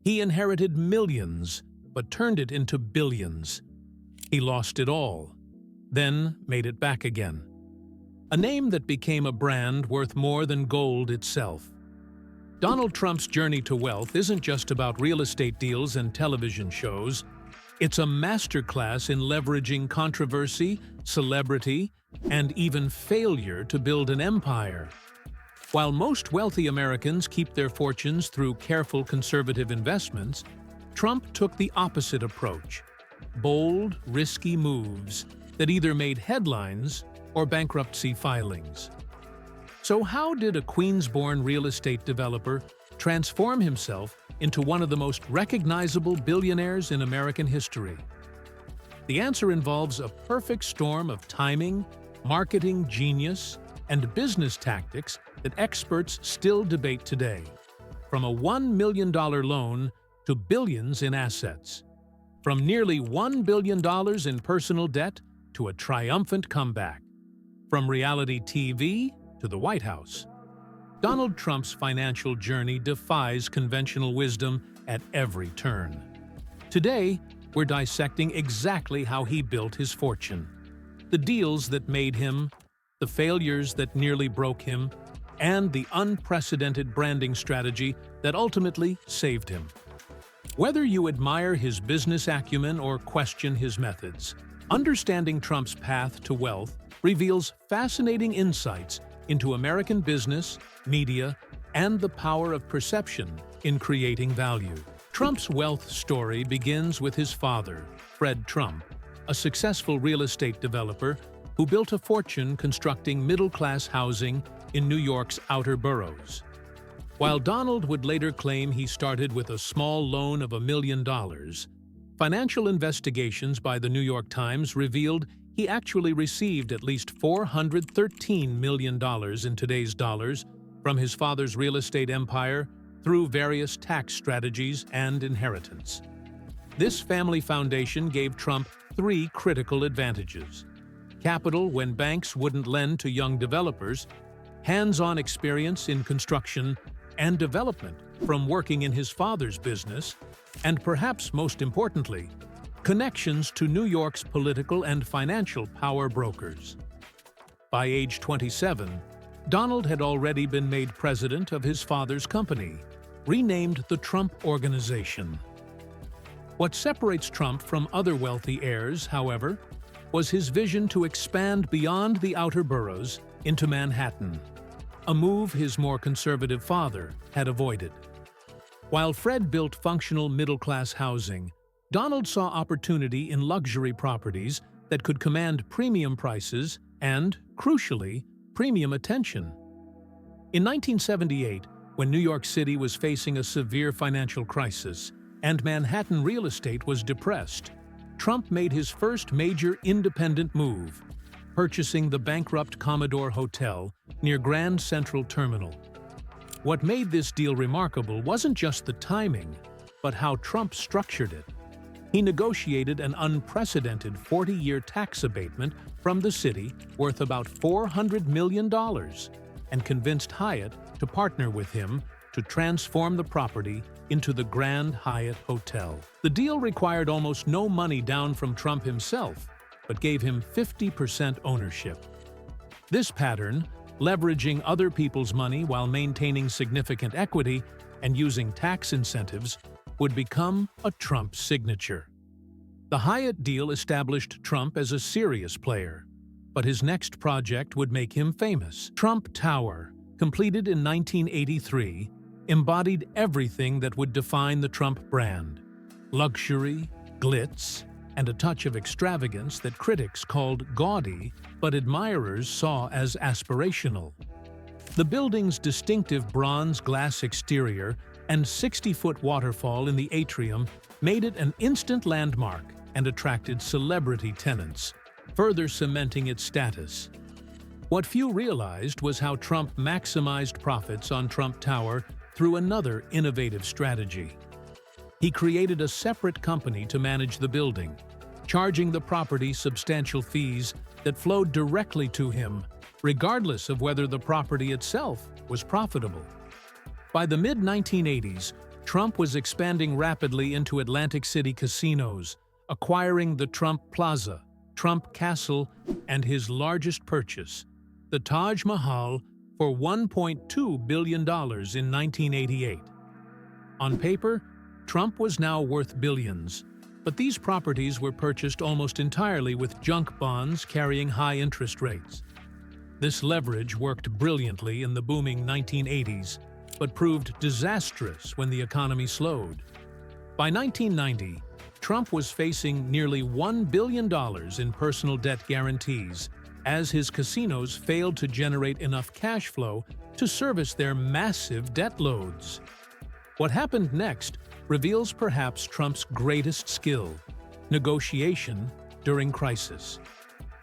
He inherited millions, but turned it into billions. He lost it all, then made it back again. A name that became a brand worth more than gold itself. Donald Trump's journey to wealth isn't just about real estate deals and television shows. It's a masterclass in leveraging controversy, celebrity, and even failure to build an empire. While most wealthy Americans keep their fortunes through careful conservative investments, Trump took the opposite approach. Bold, risky moves that either made headlines or bankruptcy filings. So how did a Queens-born real estate developer transform himself into one of the most recognizable billionaires in American history? The answer involves a perfect storm of timing, marketing genius, and business tactics that experts still debate today. From a $1 million loan to billions in assets. From nearly $1 billion in personal debt to a triumphant comeback. From reality TV to the White House. Donald Trump's financial journey defies conventional wisdom at every turn. Today, we're dissecting exactly how he built his fortune. The deals that made him, the failures that nearly broke him, and the unprecedented branding strategy that ultimately saved him. Whether you admire his business acumen or question his methods, understanding Trump's path to wealth reveals fascinating insights into American business, media, and the power of perception in creating value. Trump's wealth story begins with his father, Fred Trump, a successful real estate developer who built a fortune constructing middle-class housing in New York's outer boroughs. While Donald would later claim he started with a small loan of $1 million, financial investigations by the New York Times revealed he actually received at least $413 million in today's dollars from his father's real estate empire through various tax strategies and inheritance. This family foundation gave Trump 3 critical advantages: capital when banks wouldn't lend to young developers, hands-on experience in construction and development from working in his father's business, and perhaps most importantly, connections to New York's political and financial power brokers. By age 27, Donald had already been made president of his father's company, renamed the Trump Organization. What separates Trump from other wealthy heirs, however, was his vision to expand beyond the outer boroughs into Manhattan, a move his more conservative father had avoided. While Fred built functional middle-class housing, Donald saw opportunity in luxury properties that could command premium prices and, crucially, premium attention. In 1978, when New York City was facing a severe financial crisis and Manhattan real estate was depressed, Trump made his first major independent move, purchasing the bankrupt Commodore Hotel near Grand Central Terminal. What made this deal remarkable wasn't just the timing, but how Trump structured it. He negotiated an unprecedented 40-year tax abatement from the city worth about $400 million and convinced Hyatt to partner with him to transform the property into the Grand Hyatt Hotel. The deal required almost no money down from Trump himself, but gave him 50% ownership. This pattern, leveraging other people's money while maintaining significant equity and using tax incentives, would become a Trump signature. The Hyatt deal established Trump as a serious player, but his next project would make him famous. Trump Tower, completed in 1983, embodied everything that would define the Trump brand: luxury, glitz, and a touch of extravagance that critics called gaudy but admirers saw as aspirational. The building's distinctive bronze glass exterior and 60-foot waterfall in the atrium made it an instant landmark and attracted celebrity tenants, further cementing its status. What few realized was how Trump maximized profits on Trump Tower through another innovative strategy. He created a separate company to manage the building, charging the property substantial fees that flowed directly to him, regardless of whether the property itself was profitable. By the mid-1980s, Trump was expanding rapidly into Atlantic City casinos, acquiring the Trump Plaza, Trump Castle, and his largest purchase, the Taj Mahal, for $1.2 billion in 1988. On paper, Trump was now worth billions, but these properties were purchased almost entirely with junk bonds carrying high interest rates. This leverage worked brilliantly in the booming 1980s, but proved disastrous when the economy slowed. By 1990, Trump was facing nearly $1 billion in personal debt guarantees, as his casinos failed to generate enough cash flow to service their massive debt loads. What happened next reveals perhaps Trump's greatest skill: negotiation during crisis.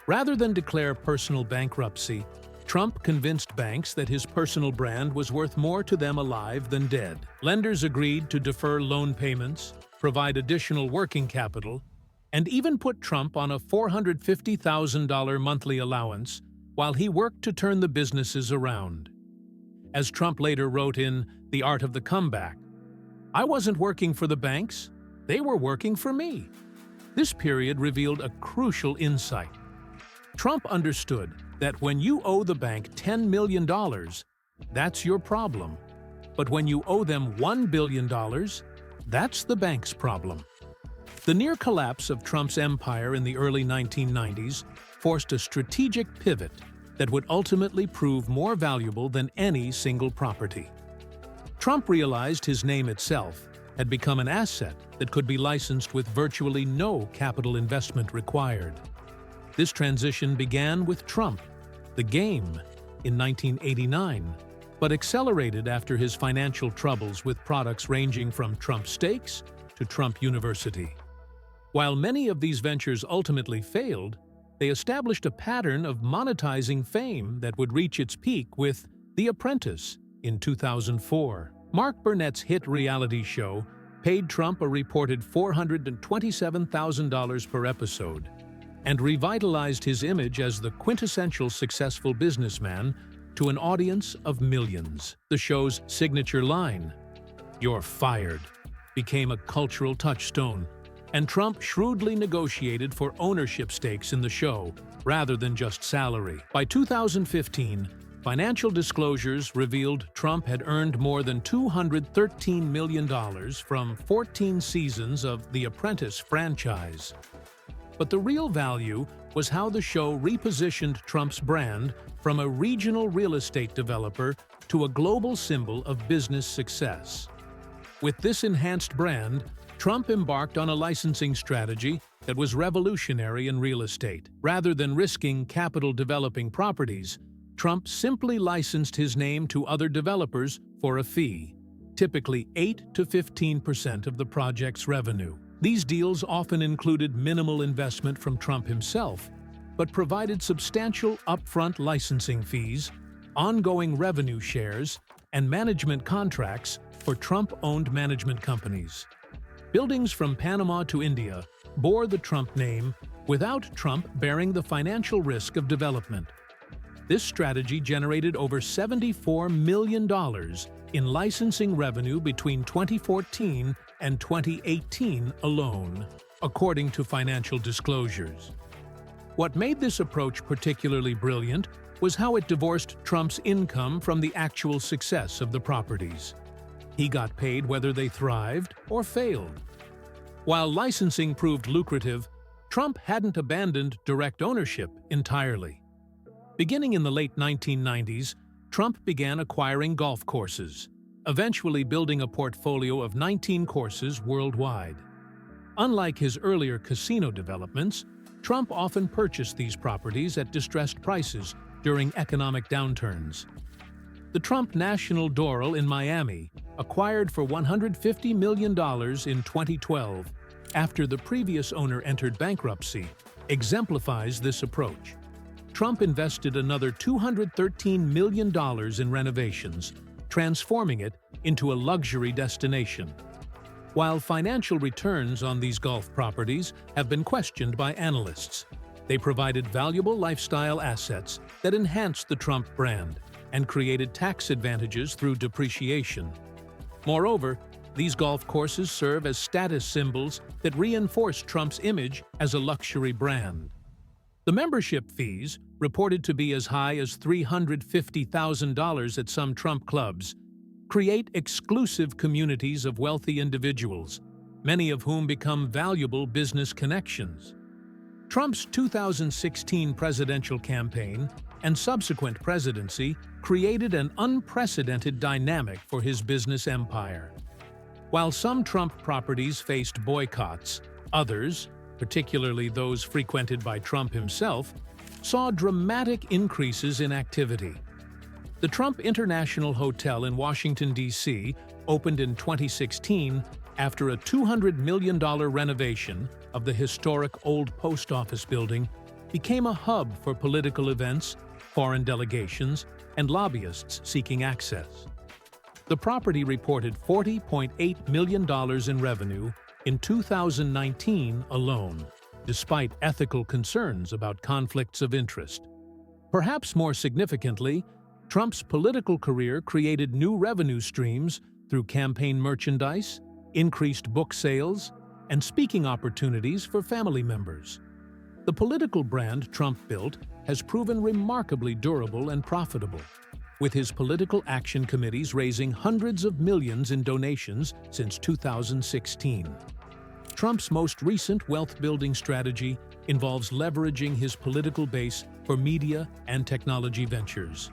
Rather than declare personal bankruptcy, Trump convinced banks that his personal brand was worth more to them alive than dead. Lenders agreed to defer loan payments, provide additional working capital, and even put Trump on a $450,000 monthly allowance while he worked to turn the businesses around. As Trump later wrote in The Art of the Comeback, "I wasn't working for the banks, they were working for me." This period revealed a crucial insight. Trump understood that when you owe the bank $10 million, that's your problem. But when you owe them $1 billion, that's the bank's problem. The near collapse of Trump's empire in the early 1990s forced a strategic pivot that would ultimately prove more valuable than any single property. Trump realized his name itself had become an asset that could be licensed with virtually no capital investment required. This transition began with Trump, the Game, in 1989, but accelerated after his financial troubles with products ranging from Trump Steaks to Trump University. While many of these ventures ultimately failed, they established a pattern of monetizing fame that would reach its peak with The Apprentice in 2004. Mark Burnett's hit reality show paid Trump a reported $427,000 per episode and revitalized his image as the quintessential successful businessman to an audience of millions. The show's signature line, "You're fired," became a cultural touchstone, and Trump shrewdly negotiated for ownership stakes in the show rather than just salary. By 2015, financial disclosures revealed Trump had earned more than $213 million from 14 seasons of The Apprentice franchise. But the real value was how the show repositioned Trump's brand from a regional real estate developer to a global symbol of business success. With this enhanced brand, Trump embarked on a licensing strategy that was revolutionary in real estate. Rather than risking capital developing properties, Trump simply licensed his name to other developers for a fee, typically 8 to 15% of the project's revenue. These deals often included minimal investment from Trump himself, but provided substantial upfront licensing fees, ongoing revenue shares, and management contracts for Trump-owned management companies. Buildings from Panama to India bore the Trump name without Trump bearing the financial risk of development. This strategy generated over $74 million in licensing revenue between 2014 and 2018 alone, according to financial disclosures. What made this approach particularly brilliant was how it divorced Trump's income from the actual success of the properties. He got paid whether they thrived or failed. While licensing proved lucrative, Trump hadn't abandoned direct ownership entirely. Beginning in the late 1990s, Trump began acquiring golf courses, eventually building a portfolio of 19 courses worldwide. Unlike his earlier casino developments, Trump often purchased these properties at distressed prices during economic downturns. The Trump National Doral in Miami, acquired for $150 million in 2012 after the previous owner entered bankruptcy, exemplifies this approach. Trump invested another $213 million in renovations, transforming it into a luxury destination. While financial returns on these golf properties have been questioned by analysts, they provided valuable lifestyle assets that enhanced the Trump brand and created tax advantages through depreciation. Moreover, these golf courses serve as status symbols that reinforce Trump's image as a luxury brand. The membership fees, reported to be as high as $350,000 at some Trump clubs, create exclusive communities of wealthy individuals, many of whom become valuable business connections. Trump's 2016 presidential campaign and subsequent presidency created an unprecedented dynamic for his business empire. While some Trump properties faced boycotts, others, particularly those frequented by Trump himself, saw dramatic increases in activity. The Trump International Hotel in Washington, D.C., opened in 2016 after a $200 million renovation of the historic old post office building, became a hub for political events, foreign delegations, and lobbyists seeking access. The property reported $40.8 million in revenue in 2019 alone, despite ethical concerns about conflicts of interest. Perhaps more significantly, Trump's political career created new revenue streams through campaign merchandise, increased book sales, and speaking opportunities for family members. The political brand Trump built has proven remarkably durable and profitable, with his political action committees raising hundreds of millions in donations since 2016. Trump's most recent wealth-building strategy involves leveraging his political base for media and technology ventures.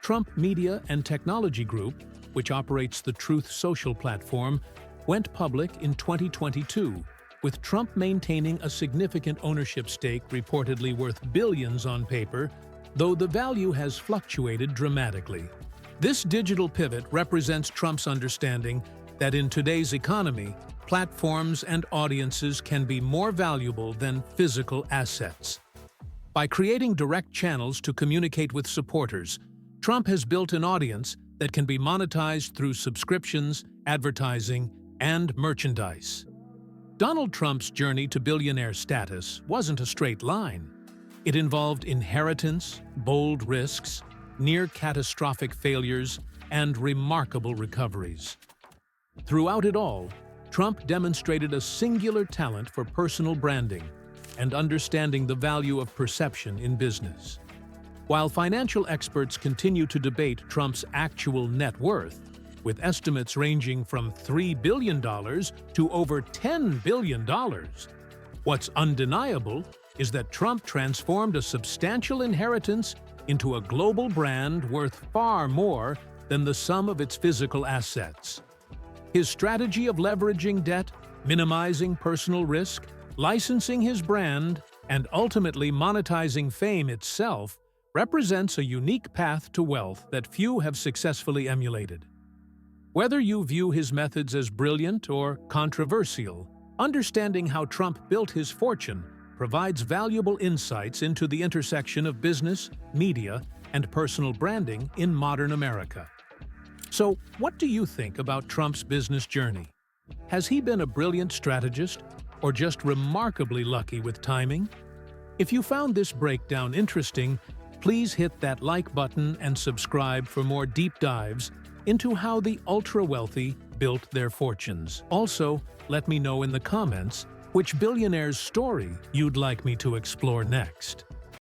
Trump Media and Technology Group, which operates the Truth Social platform, went public in 2022, with Trump maintaining a significant ownership stake reportedly worth billions on paper, though the value has fluctuated dramatically. This digital pivot represents Trump's understanding that in today's economy, platforms and audiences can be more valuable than physical assets. By creating direct channels to communicate with supporters, Trump has built an audience that can be monetized through subscriptions, advertising, and merchandise. Donald Trump's journey to billionaire status wasn't a straight line. It involved inheritance, bold risks, near-catastrophic failures, and remarkable recoveries. Throughout it all, Trump demonstrated a singular talent for personal branding and understanding the value of perception in business. While financial experts continue to debate Trump's actual net worth, with estimates ranging from $3 billion to over $10 billion, what's undeniable is that Trump transformed a substantial inheritance into a global brand worth far more than the sum of its physical assets. His strategy of leveraging debt, minimizing personal risk, licensing his brand, and ultimately monetizing fame itself represents a unique path to wealth that few have successfully emulated. Whether you view his methods as brilliant or controversial, understanding how Trump built his fortune provides valuable insights into the intersection of business, media, and personal branding in modern America. So, what do you think about Trump's business journey? Has he been a brilliant strategist or just remarkably lucky with timing? If you found this breakdown interesting, please hit that like button and subscribe for more deep dives into how the ultra-wealthy built their fortunes. Also, let me know in the comments which billionaire's story you'd like me to explore next.